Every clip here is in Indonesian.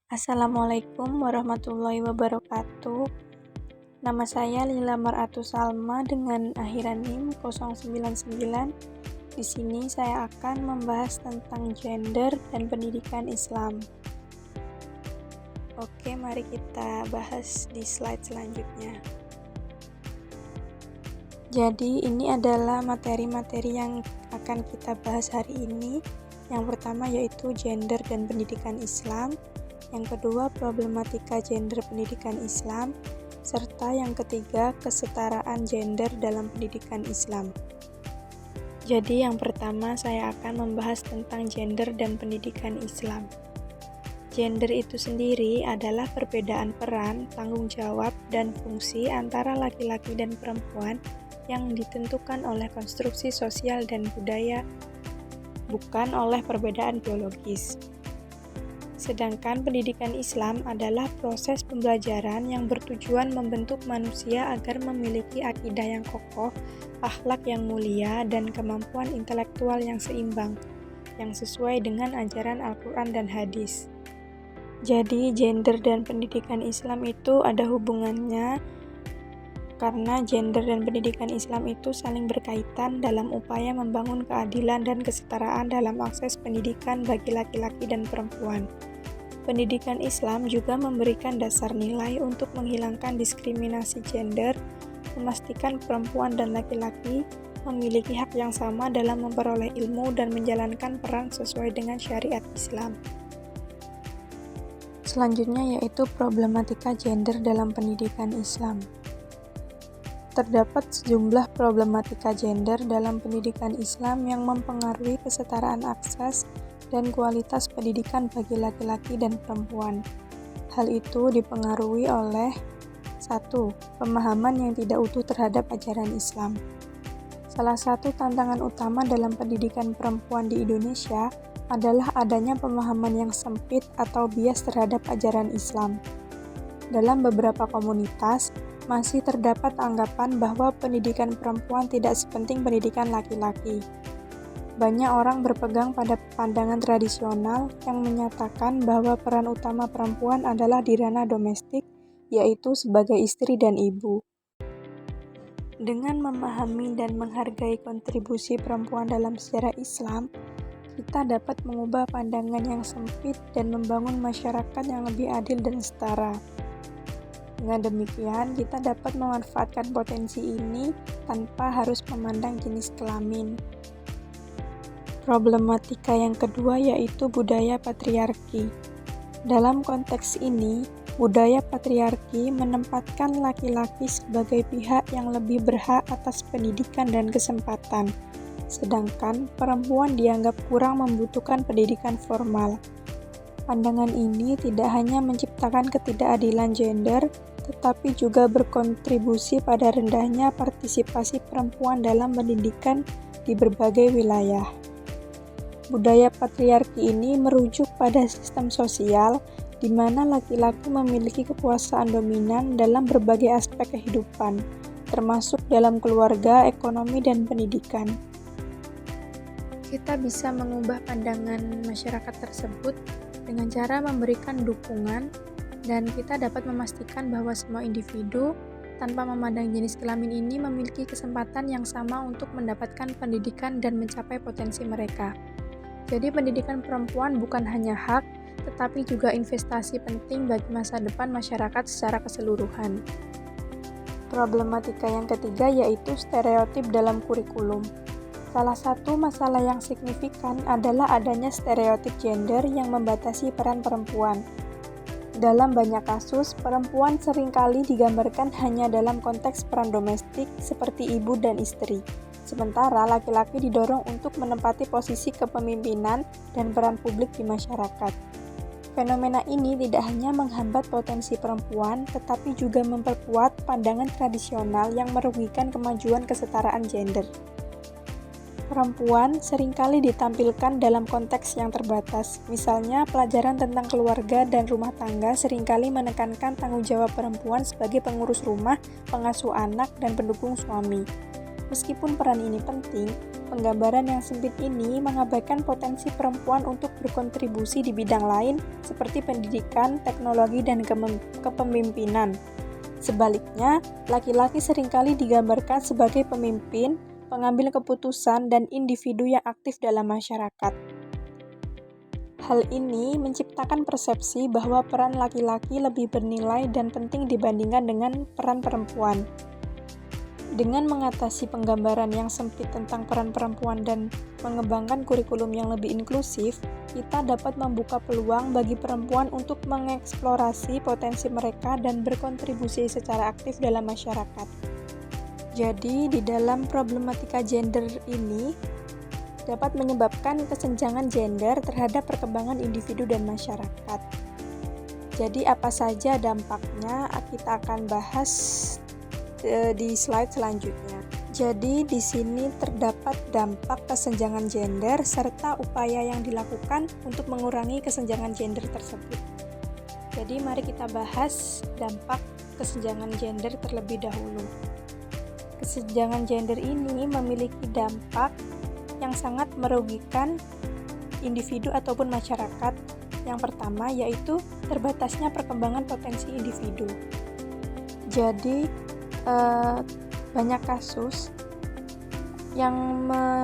Assalamualaikum warahmatullahi wabarakatuh. Nama saya Lila Mar'atu Salma dengan akhiran NIM 099. Di sini saya akan membahas tentang gender dan pendidikan Islam. Oke, mari kita bahas di slide selanjutnya. Jadi, ini adalah materi-materi yang akan kita bahas hari ini. Yang pertama yaitu gender dan pendidikan Islam. Yang kedua, problematika gender pendidikan Islam, serta yang ketiga, kesetaraan gender dalam pendidikan Islam. Jadi, yang pertama saya akan membahas tentang gender dan pendidikan Islam. Gender itu sendiri adalah perbedaan peran, tanggung jawab, dan fungsi antara laki-laki dan perempuan yang ditentukan oleh konstruksi sosial dan budaya, bukan oleh perbedaan biologis. Sedangkan pendidikan Islam adalah proses pembelajaran yang bertujuan membentuk manusia agar memiliki akidah yang kokoh, akhlak yang mulia, dan kemampuan intelektual yang seimbang, yang sesuai dengan ajaran Al-Quran dan hadis. Jadi, gender dan pendidikan Islam itu ada hubungannya karena gender dan pendidikan Islam itu saling berkaitan dalam upaya membangun keadilan dan kesetaraan dalam akses pendidikan bagi laki-laki dan perempuan. Pendidikan Islam juga memberikan dasar nilai untuk menghilangkan diskriminasi gender, memastikan perempuan dan laki-laki memiliki hak yang sama dalam memperoleh ilmu dan menjalankan peran sesuai dengan syariat Islam. Selanjutnya yaitu problematika gender dalam pendidikan Islam. Terdapat sejumlah problematika gender dalam pendidikan Islam yang mempengaruhi kesetaraan akses dan kualitas pendidikan bagi laki-laki dan perempuan. Hal itu dipengaruhi oleh 1. Pemahaman yang tidak utuh terhadap ajaran Islam. Salah satu tantangan utama dalam pendidikan perempuan di Indonesia adalah adanya pemahaman yang sempit atau bias terhadap ajaran Islam. Dalam beberapa komunitas, masih terdapat anggapan bahwa pendidikan perempuan tidak sepenting pendidikan laki-laki. Banyak orang berpegang pada pandangan tradisional yang menyatakan bahwa peran utama perempuan adalah di ranah domestik, yaitu sebagai istri dan ibu. Dengan memahami dan menghargai kontribusi perempuan dalam sejarah Islam, kita dapat mengubah pandangan yang sempit dan membangun masyarakat yang lebih adil dan setara. Dengan demikian, kita dapat memanfaatkan potensi ini tanpa harus memandang jenis kelamin. Problematika yang kedua yaitu budaya patriarki. Dalam konteks ini, budaya patriarki menempatkan laki-laki sebagai pihak yang lebih berhak atas pendidikan dan kesempatan, sedangkan perempuan dianggap kurang membutuhkan pendidikan formal. Pandangan ini tidak hanya menciptakan ketidakadilan gender, tetapi juga berkontribusi pada rendahnya partisipasi perempuan dalam pendidikan di berbagai wilayah. Budaya patriarki ini merujuk pada sistem sosial di mana laki-laki memiliki kekuasaan dominan dalam berbagai aspek kehidupan, termasuk dalam keluarga, ekonomi, dan pendidikan. Kita bisa mengubah pandangan masyarakat tersebut dengan cara memberikan dukungan, dan kita dapat memastikan bahwa semua individu tanpa memandang jenis kelamin ini memiliki kesempatan yang sama untuk mendapatkan pendidikan dan mencapai potensi mereka. Jadi pendidikan perempuan bukan hanya hak, tetapi juga investasi penting bagi masa depan masyarakat secara keseluruhan. Problematika yang ketiga yaitu stereotip dalam kurikulum. Salah satu masalah yang signifikan adalah adanya stereotip gender yang membatasi peran perempuan. Dalam banyak kasus, perempuan seringkali digambarkan hanya dalam konteks peran domestik seperti ibu dan istri. Sementara laki-laki didorong untuk menempati posisi kepemimpinan dan peran publik di masyarakat. Fenomena ini tidak hanya menghambat potensi perempuan, tetapi juga memperkuat pandangan tradisional yang merugikan kemajuan kesetaraan gender. Perempuan seringkali ditampilkan dalam konteks yang terbatas. Misalnya, pelajaran tentang keluarga dan rumah tangga seringkali menekankan tanggung jawab perempuan sebagai pengurus rumah, pengasuh anak, dan pendukung suami. Meskipun peran ini penting, penggambaran yang sempit ini mengabaikan potensi perempuan untuk berkontribusi di bidang lain seperti pendidikan, teknologi, dan kepemimpinan. Sebaliknya, laki-laki seringkali digambarkan sebagai pemimpin, pengambil keputusan, dan individu yang aktif dalam masyarakat. Hal ini menciptakan persepsi bahwa peran laki-laki lebih bernilai dan penting dibandingkan dengan peran perempuan. Dengan mengatasi penggambaran yang sempit tentang peran perempuan dan mengembangkan kurikulum yang lebih inklusif, kita dapat membuka peluang bagi perempuan untuk mengeksplorasi potensi mereka dan berkontribusi secara aktif dalam masyarakat. Jadi, di dalam problematika gender ini dapat menyebabkan kesenjangan gender terhadap perkembangan individu dan masyarakat. Jadi, apa saja dampaknya kita akan bahas di slide selanjutnya. Jadi di sini terdapat dampak kesenjangan gender serta upaya yang dilakukan untuk mengurangi kesenjangan gender tersebut. Jadi mari kita bahas dampak kesenjangan gender terlebih dahulu. Kesenjangan gender ini memiliki dampak yang sangat merugikan individu ataupun masyarakat. Yang pertama yaitu terbatasnya perkembangan potensi individu. Jadi banyak kasus yang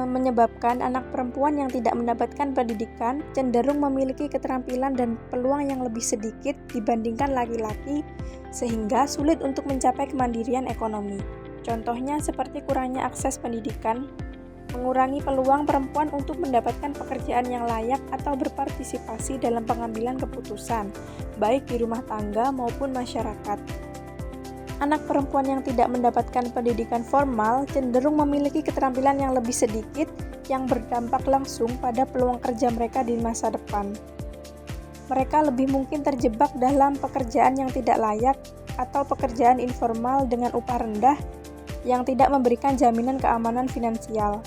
menyebabkan anak perempuan yang tidak mendapatkan pendidikan cenderung memiliki keterampilan dan peluang yang lebih sedikit dibandingkan laki-laki sehingga sulit untuk mencapai kemandirian ekonomi. Contohnya seperti kurangnya akses pendidikan, mengurangi peluang perempuan untuk mendapatkan pekerjaan yang layak atau berpartisipasi dalam pengambilan keputusan, baik di rumah tangga maupun masyarakat. Anak perempuan yang tidak mendapatkan pendidikan formal cenderung memiliki keterampilan yang lebih sedikit yang berdampak langsung pada peluang kerja mereka di masa depan. Mereka lebih mungkin terjebak dalam pekerjaan yang tidak layak atau pekerjaan informal dengan upah rendah yang tidak memberikan jaminan keamanan finansial.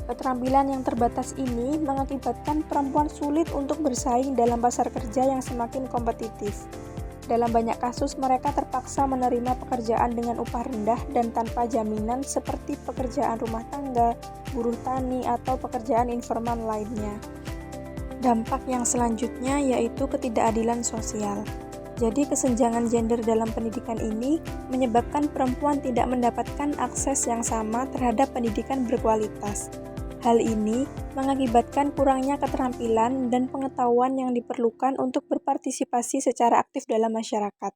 Keterampilan yang terbatas ini mengakibatkan perempuan sulit untuk bersaing dalam pasar kerja yang semakin kompetitif. Dalam banyak kasus, mereka terpaksa menerima pekerjaan dengan upah rendah dan tanpa jaminan seperti pekerjaan rumah tangga, buruh tani, atau pekerjaan informal lainnya. Dampak yang selanjutnya yaitu ketidakadilan sosial. Jadi kesenjangan gender dalam pendidikan ini menyebabkan perempuan tidak mendapatkan akses yang sama terhadap pendidikan berkualitas. Hal ini mengakibatkan kurangnya keterampilan dan pengetahuan yang diperlukan untuk berpartisipasi secara aktif dalam masyarakat.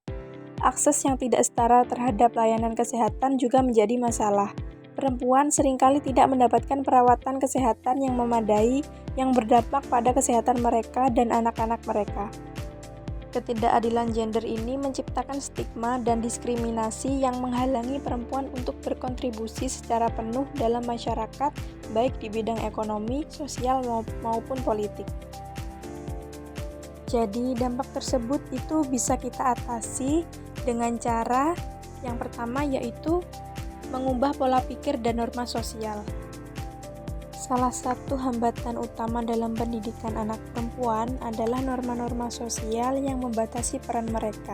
Akses yang tidak setara terhadap layanan kesehatan juga menjadi masalah. Perempuan seringkali tidak mendapatkan perawatan kesehatan yang memadai yang berdampak pada kesehatan mereka dan anak-anak mereka. Ketidakadilan gender ini menciptakan stigma dan diskriminasi yang menghalangi perempuan untuk berkontribusi secara penuh dalam masyarakat, baik di bidang ekonomi, sosial maupun politik. Jadi dampak tersebut itu bisa kita atasi dengan cara yang pertama yaitu mengubah pola pikir dan norma sosial. Salah satu hambatan utama dalam pendidikan anak perempuan adalah norma-norma sosial yang membatasi peran mereka.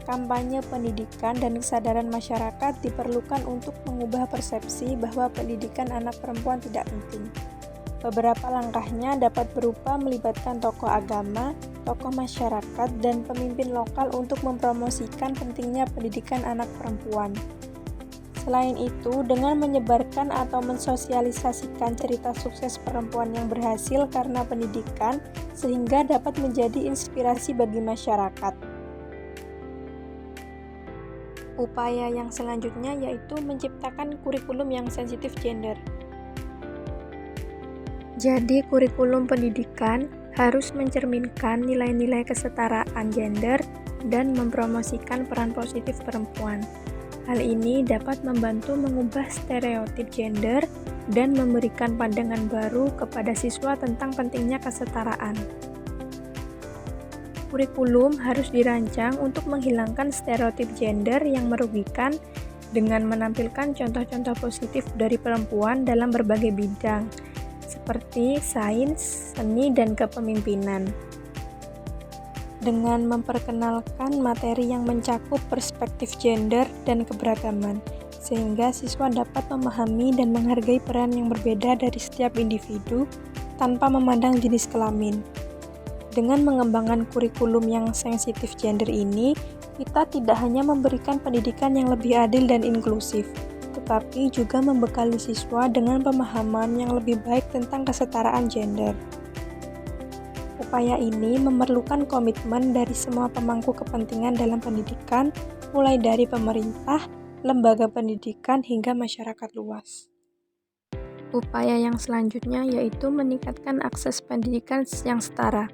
Kampanye pendidikan dan kesadaran masyarakat diperlukan untuk mengubah persepsi bahwa pendidikan anak perempuan tidak penting. Beberapa langkahnya dapat berupa melibatkan tokoh agama, tokoh masyarakat, dan pemimpin lokal untuk mempromosikan pentingnya pendidikan anak perempuan. Selain itu, dengan menyebarkan atau mensosialisasikan cerita sukses perempuan yang berhasil karena pendidikan, sehingga dapat menjadi inspirasi bagi masyarakat. Upaya yang selanjutnya yaitu menciptakan kurikulum yang sensitif gender. Jadi, kurikulum pendidikan harus mencerminkan nilai-nilai kesetaraan gender dan mempromosikan peran positif perempuan. Hal ini dapat membantu mengubah stereotip gender dan memberikan pandangan baru kepada siswa tentang pentingnya kesetaraan. Kurikulum harus dirancang untuk menghilangkan stereotip gender yang merugikan dengan menampilkan contoh-contoh positif dari perempuan dalam berbagai bidang, seperti sains, seni, dan kepemimpinan. Dengan memperkenalkan materi yang mencakup perspektif gender dan keberagaman, sehingga siswa dapat memahami dan menghargai peran yang berbeda dari setiap individu tanpa memandang jenis kelamin. Dengan mengembangkan kurikulum yang sensitif gender ini, kita tidak hanya memberikan pendidikan yang lebih adil dan inklusif, tetapi juga membekali siswa dengan pemahaman yang lebih baik tentang kesetaraan gender. Upaya ini memerlukan komitmen dari semua pemangku kepentingan dalam pendidikan, mulai dari pemerintah, lembaga pendidikan, hingga masyarakat luas. Upaya yang selanjutnya yaitu meningkatkan akses pendidikan yang setara.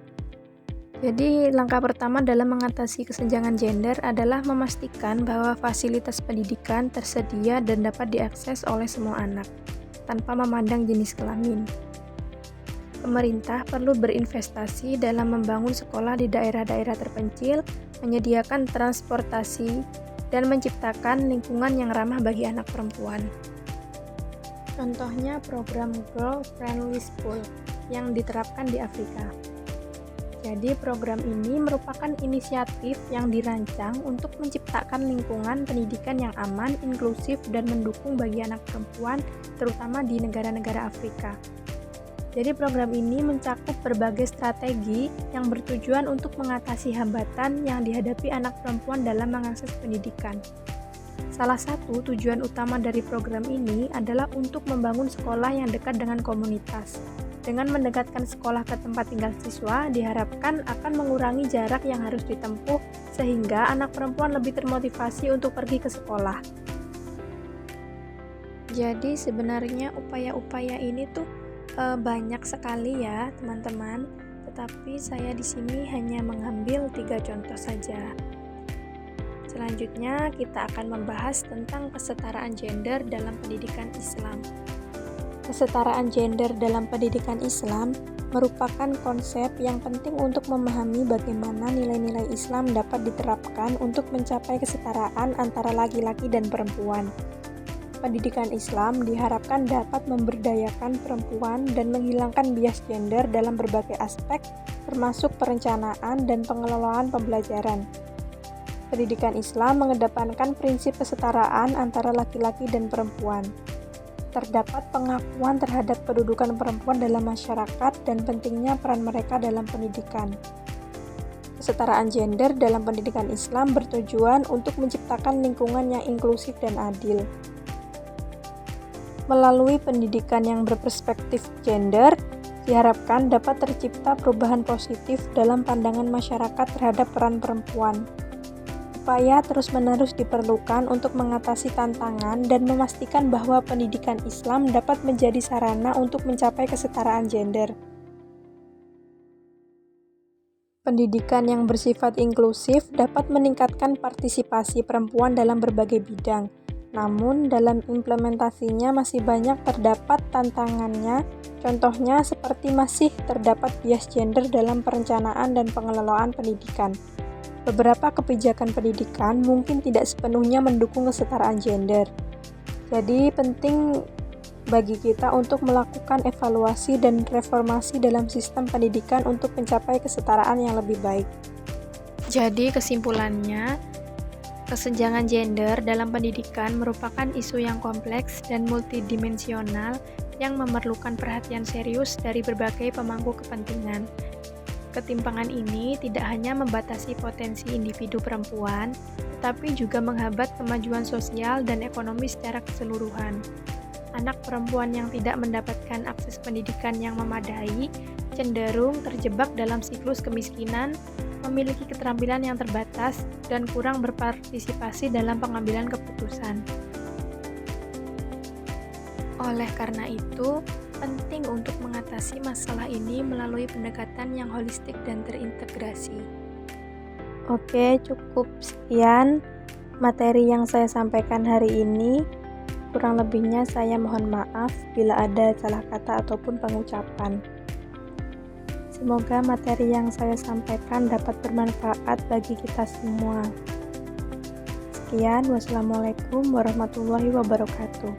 Jadi, langkah pertama dalam mengatasi kesenjangan gender adalah memastikan bahwa fasilitas pendidikan tersedia dan dapat diakses oleh semua anak, tanpa memandang jenis kelamin. Pemerintah perlu berinvestasi dalam membangun sekolah di daerah-daerah terpencil, menyediakan transportasi, dan menciptakan lingkungan yang ramah bagi anak perempuan. Contohnya program Girl Friendly School yang diterapkan di Afrika. Jadi program ini merupakan inisiatif yang dirancang untuk menciptakan lingkungan pendidikan yang aman, inklusif, dan mendukung bagi anak perempuan, terutama di negara-negara Afrika. Jadi program ini mencakup berbagai strategi yang bertujuan untuk mengatasi hambatan yang dihadapi anak perempuan dalam mengakses pendidikan. Salah satu tujuan utama dari program ini adalah untuk membangun sekolah yang dekat dengan komunitas. Dengan mendekatkan sekolah ke tempat tinggal siswa, diharapkan akan mengurangi jarak yang harus ditempuh sehingga anak perempuan lebih termotivasi untuk pergi ke sekolah. Jadi sebenarnya upaya-upaya ini tuh banyak sekali ya teman-teman, tetapi saya di sini hanya mengambil 3 contoh saja. Selanjutnya kita akan membahas tentang kesetaraan gender dalam pendidikan Islam. Kesetaraan gender dalam pendidikan Islam merupakan konsep yang penting untuk memahami bagaimana nilai-nilai Islam dapat diterapkan untuk mencapai kesetaraan antara laki-laki dan perempuan. Pendidikan Islam diharapkan dapat memberdayakan perempuan dan menghilangkan bias gender dalam berbagai aspek, termasuk perencanaan dan pengelolaan pembelajaran. Pendidikan Islam mengedepankan prinsip kesetaraan antara laki-laki dan perempuan. Terdapat pengakuan terhadap kedudukan perempuan dalam masyarakat dan pentingnya peran mereka dalam pendidikan. Kesetaraan gender dalam pendidikan Islam bertujuan untuk menciptakan lingkungan yang inklusif dan adil. Melalui pendidikan yang berperspektif gender, diharapkan dapat tercipta perubahan positif dalam pandangan masyarakat terhadap peran perempuan. Upaya terus-menerus diperlukan untuk mengatasi tantangan dan memastikan bahwa pendidikan Islam dapat menjadi sarana untuk mencapai kesetaraan gender. Pendidikan yang bersifat inklusif dapat meningkatkan partisipasi perempuan dalam berbagai bidang. Namun, dalam implementasinya masih banyak terdapat tantangannya, contohnya seperti masih terdapat bias gender dalam perencanaan dan pengelolaan pendidikan. Beberapa kebijakan pendidikan mungkin tidak sepenuhnya mendukung kesetaraan gender. Jadi penting bagi kita untuk melakukan evaluasi dan reformasi dalam sistem pendidikan untuk mencapai kesetaraan yang lebih baik. Jadi kesimpulannya, kesenjangan gender dalam pendidikan merupakan isu yang kompleks dan multidimensional yang memerlukan perhatian serius dari berbagai pemangku kepentingan. Ketimpangan ini tidak hanya membatasi potensi individu perempuan, tetapi juga menghambat kemajuan sosial dan ekonomi secara keseluruhan. Anak perempuan yang tidak mendapatkan akses pendidikan yang memadai cenderung terjebak dalam siklus kemiskinan, memiliki keterampilan yang terbatas, dan kurang berpartisipasi dalam pengambilan keputusan. Oleh karena itu, penting untuk mengatasi masalah ini melalui pendekatan yang holistik dan terintegrasi. Oke, cukup sekian materi yang saya sampaikan hari ini. Kurang lebihnya saya mohon maaf bila ada salah kata ataupun pengucapan. Semoga materi yang saya sampaikan dapat bermanfaat bagi kita semua. Sekian, wassalamualaikum warahmatullahi wabarakatuh.